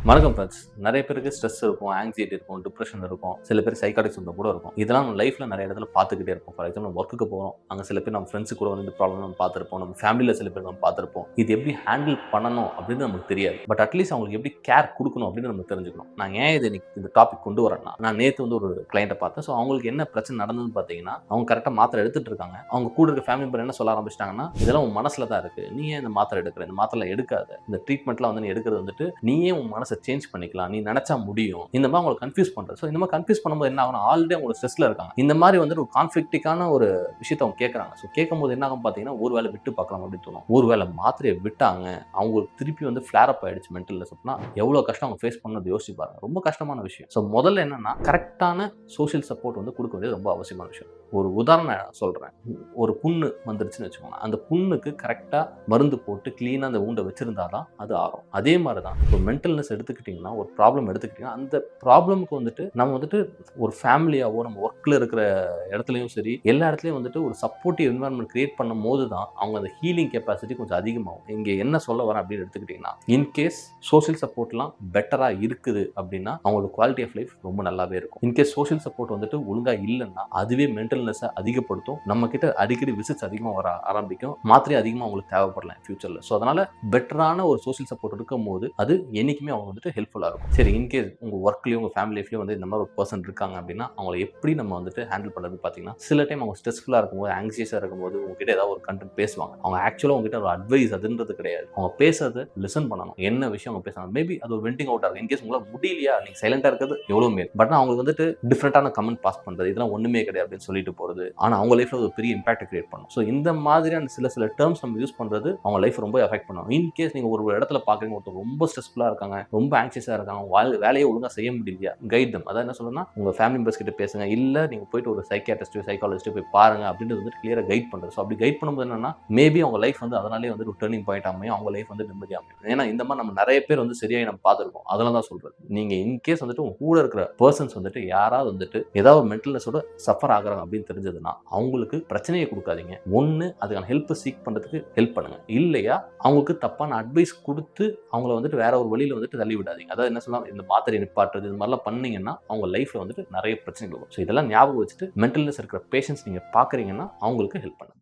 வணக்கம் ஃப்ரெண்ட்ஸ். நிறைய பேருக்கு ஸ்ட்ரெஸ் இருக்கும், ஆங்ஸைட்டி இருக்கும், டிப்ரெஷன் இருக்கும், சில பேர் சைக்காட்டிக் சிம்டம் கூட இருக்கும். இதெல்லாம் நம்ம லைஃப்ல நிறைய இடத்துல பார்த்துக்கிட்டே இருப்போம். ஃபார் எக்ஸாம்பிள் நம்ம ஒர்க்குக்கு போகிறோம், அங்கே சில பேர் நம்ம ஃப்ரெண்ட்ஸு கூட வந்து இந்த ப்ராப்ளம் நம்ம பார்த்துருப்போம், நம்ம ஃபேமிலியில் சில பேர் நம்ம பார்த்துருப்போம். இது எப்படி ஹேண்டில் பண்ணணும் அப்படின்னு நமக்கு தெரியாது. பட் அட்லீஸ்ட் அவங்களுக்கு எப்படி கேர் கொடுக்கணும் அப்படின்னு நம்ம தெரிஞ்சுக்கணும். நான் ஏன் இது இந்த டாபிக் கொண்டு வரேன்னா, நான் நேற்று வந்து ஒரு கிளைண்ட்டை பார்த்தேன். ஸோ அவங்களுக்கு என்ன பிரச்சனை நடந்ததுன்னு பார்த்தீங்கன்னா, அவங்க கரெக்டாக மாத்திரை எடுத்துட்டு இருக்காங்க. அவங்க கூட இருக்க ஃபேமிலி மெம்பர் என்ன சொல்ல ஆரம்பிச்சிட்டாங்கன்னா, இதெல்லாம் உன் மனசில் தான் இருக்குது, நீ ஏன் இந்த மாத்திரை எடுக்கிற, இந்த மாத்திரை எடுக்காத, இந்த ட்ரீட்மெண்ட்லாம் வந்து நீ எடுக்கிறது வந்துட்டு நீயே உன் மனசை சேஞ்ச் பண்ணிக்கலாம், நீ நினைச்சா முடியும். இந்த மாதிரி அவங்களை கன்ஃபியூஸ் பண்றது. ஸோ இந்த மாதிரி கன்ஃபியூஸ் பண்ணும்போது என்ன ஆகும், ஆல்ரெடி அவங்க ஸ்ட்ரெஸ்ல இருக்காங்க. இந்த மாதிரி வந்துட்டு ஒரு கான்ஃபிளிக்டிக்கான ஒரு விஷயத்தை அவங்க கேட்கறாங்க. ஸோ கேட்கும்போது என்ன ஆகும் பார்த்தீங்கன்னா, ஒரு வேளை விட்டு பார்க்கலாம் அப்படின்னு தோணும். ஒரு வேளை மாத்திரையை விட்டாங்க, அவங்களுக்கு திருப்பி வந்து ஃபிளேர் அப் ஆயிடுச்சு மென்டல் இல்னஸ் அப்படின்னா எவ்வளவு கஷ்டம் அவங்க ஃபேஸ் பண்ணது யோசிச்சு பாருங்க. ரொம்ப கஷ்டமான விஷயம். ஸோ முதல்ல என்னன்னா, கரெக்டான சோஷியல் சப்போர்ட் வந்து கொடுக்க வேண்டியது ரொம்ப அவசியமான விஷயம். ஒரு உதாரணம் சொல்றேன். ஒரு புண்ணு வந்துருச்சுன்னு வச்சுக்கோங்க, அந்த புண்ணுக்கு கரெக்டா மருந்து போட்டு கிளீனா அந்த ஊண்டை வச்சிருந்தாதான் அது ஆறும். அதே மாதிரி தான் ஒரு மென்டல்னஸ் எடுத்துக்கிட்டீங்கன்னா, ஒரு ப்ராப்ளம் எடுத்துக்கிட்டீங்கன்னா, அந்த ப்ராப்ளமுக்கு வந்துட்டு நம்ம வந்துட்டு ஒரு ஃபேமிலியாவோ நம்ம ஒர்க்கில் இருக்கிற இடத்துலையும் சரி, எல்லா இடத்துலையும் வந்துட்டு ஒரு சப்போர்ட்டிவ் என்வரான்மெண்ட் கிரியேட் பண்ணும் போது தான் அவங்க அந்த ஹீலிங் கெப்பாசிட்டி கொஞ்சம் அதிகமாகும். இங்கே என்ன சொல்ல வரேன் அப்படின்னு எடுத்துக்கிட்டிங்கன்னா, இன்கேஸ் சோஷியல் சப்போர்ட்லாம் பெட்டராக இருக்குது அப்படின்னா அவங்களோட குவாலிட்டி ஆஃப் லைஃப் ரொம்ப நல்லாவே இருக்கும். இன்கேஸ் சோஷியல் சப்போர்ட் வந்துட்டு ஒழுங்காக இல்லைன்னா அதுவே மென்டல்னஸை அதிகப்படுத்தும். நம்ம கிட்ட அடிக்கடி விசிட்ஸ் அதிகமாக வர ஆரம்பிக்கும். மாத்திரை அதிகமாக அவங்களுக்கு தேவைப்படலாம் ஃபியூச்சரில். ஸோ அதனால பெட்டரான ஒரு சோஷியல் சப்போர்ட் இருக்கும் போது அது என்னைக்குமே அவங்க வந்துட்டு ஹெல்ப்ஃபுல்லாக இருக்கும். சரி, இன்கேஸ் உங்கள் ஒர்க்லேயும் உங்கள் ஃபேமிலி லைஃப்லேயும் வந்து இந்த மாதிரி ஒரு பர்சன் இருக்காங்க அப்படின்னா அவங்களை எப்படி நம்ம வந்துட்டு ஹேண்டில் பண்ணுறது பார்த்தீங்கன்னா, சில டைம் அவங்க ஸ்ட்ரெஸ்ஃபுல்லாக இருக்கும்போது, ஆங்ஸியஸாக இருக்கும்போது உங்ககிட்ட ஏதாவது ஒரு கண்டென்ட் பேசுவாங்க. அவங்க ஆக்சுவலாக உங்ககிட்ட ஒரு அட்வைஸ் அதுன்றது கிடையாது. அவங்க பேசுறது லிசன் பண்ணணும். என்ன விஷயம் அவங்க பேசுறாங்க, மேபி அது ஒரு வெண்டிங் அவுட் ஆகும். இன்கேஸ் உங்களால் முடியலையா, நீங்கள் சைலண்டாக இருக்கிறது எவ்வளோ மேல். பட் அவங்களுக்கு வந்துட்டு டிஃப்ரெண்டான கமெண்ட் பாஸ் பண்ணுறது, இதெல்லாம் ஒன்றுமே கிடையாது அப்படின்னு சொல்லிட்டு போகிறது, ஆனால் அவங்க லைஃப்ல ஒரு பெரிய இம்பாக்ட் கிரியேட் பண்ணும். ஸோ இந்த மாதிரியான சில டேர்ம்ஸ் நம்ம யூஸ் பண்ணுறது அவங்க லைஃப் ரொம்ப எஃபெக்ட் பண்ணும். இன்கேஸ் நீங்கள் ஒரு இடத்துல பார்க்குறீங்க, ஒருத்தர் ரொம்ப ஸ்ட்ரெஸ்ஃபுல்லாக இருக்காங்க, ரொம்ப ஆங்ஷியஸாக இருக்காங்க, வேலையை ஒழுங்காக செய்ய முடியலையா, கைட் தம். அதான் என்ன சொல்லணும்னா, உங்கள் ஃபேமிலி மெம்பர்ஸ் கிட்ட பேசுங்க, இல்லை நீங்கள் போயிட்டு ஒரு சைக்கியாட்ரிஸ்ட்டோ சைக்காலஜிஸ்ட்டோ போய் பாருங்க அப்படின்றது வந்துட்டு கிளியராக கைட் பண்ணுறது. ஸோ அப்படி கைட் பண்ணும்போது என்னன்னா, மேபி அவங்க லைஃப் வந்து அதனாலே வந்து ஒரு டேர்னிங் பாயிண்ட் அமையும், அவங்க லைஃப் வந்து நிம்மதி அமையும். ஏன்னா இந்த மாதிரி நம்ம நிறைய பேர் வந்து சரியாகி நம்ம பார்த்துருக்கோம். அதெல்லாம் தான் சொல்கிறது. நீங்கள் இன்கேஸ் வந்துட்டு உங்க கூட இருக்கிற பர்சன்ஸ் வந்துட்டு யாராவது வந்துட்டு ஏதாவது மென்டல்னஸோட சஃபர் ஆகுறாங்க அப்படின்னு தெரிஞ்சதுன்னா அவங்களுக்கு பிரச்சனையை கொடுக்காதீங்க. ஒன்று, அதுக்கான ஹெல்ப் சீக் பண்ணுறதுக்கு ஹெல்ப் பண்ணுங்க. இல்லையா அவங்களுக்கு தப்பான அட்வைஸ் கொடுத்து அவங்கள வந்துட்டு வேற ஒரு வழியில் வந்துட்டு தள்ளி விடாதீங்க. அதாவது என்ன சொல்லலாம், இந்த மாத்திரை நிப்பாட்டுறது இது மாதிரிலாம் பண்ணீங்கன்னா அவங்க லைஃப்ல வந்துட்டு நிறைய பிரச்சனைகள் வரும். ஸோ இதெல்லாம் ஞாபகம் வச்சுட்டு மென்டல்னஸ் இருக்கிற பேஷன்ஸ் நீங்கள் பார்க்குறீங்கன்னா அவங்களுக்கு ஹெல்ப் பண்ணுங்க.